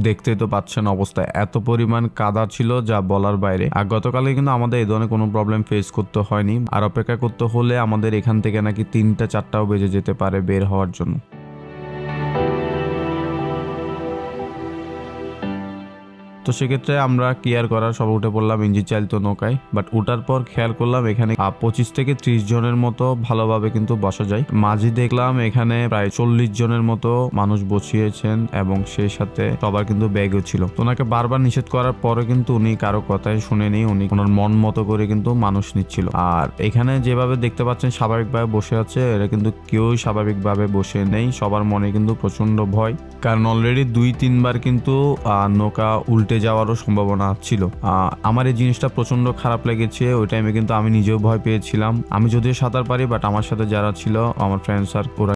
দেখতেই তো পাচ্ছেন অবস্থা এত পরিমাণ কাদা ছিল যা বলার বাইরে। আর গতকালে কিন্তু আমাদের এই ধরনের কোনো প্রবলেম ফেস করতে হয়নি। আর অপেক্ষা করতে হলে আমাদের এখান থেকে নাকি 3টা 4টাও বেজে যেতে পারে বের হওয়ার জন্য। তো সেক্ষেত্রে আমরা কেয়ার করার সব উঠে পড়লাম ইঞ্জিন চালিত নৌকায়। বাট উঠার পর খেয়াল করলাম এখানে 25 থেকে 30 জনের মতো ভালোভাবে কিন্তু বসা যায়। মাঝি দেখলাম এখানে প্রায় 40 জনের মতো মানুষ বসিয়েছেন এবং সেই সাথে সবার কিন্তু ব্যাগও ছিল। তো ওনাকে বারবার নিষেধ করার পরে কিন্তু উনি কারো কথাই শুনেনি, উনি ওনার মন মতো করে কিন্তু মানুষ নিচ্ছিল। আর এখানে যেভাবে দেখতে পাচ্ছেন স্বাভাবিকভাবে বসে আছে, এরা কিন্তু কেউই স্বাভাবিকভাবে বসে নেই। সবার মনে কিন্তু প্রচন্ড ভয়, কারণ অলরেডি 2-3 বার কিন্তু নৌকা উল্টে যাওয়ারও সম্ভাবনা ছিল। আমার এই জিনিসটা প্রচন্ড খারাপ লেগেছে। ওই টাইমে কিন্তু আমি নিজেও ভয় পেয়েছিলাম। আমি যদিও সাঁতার পারি, বাট আমার সাথে যারা ছিল আমার ফ্রেন্ডস আর ওরা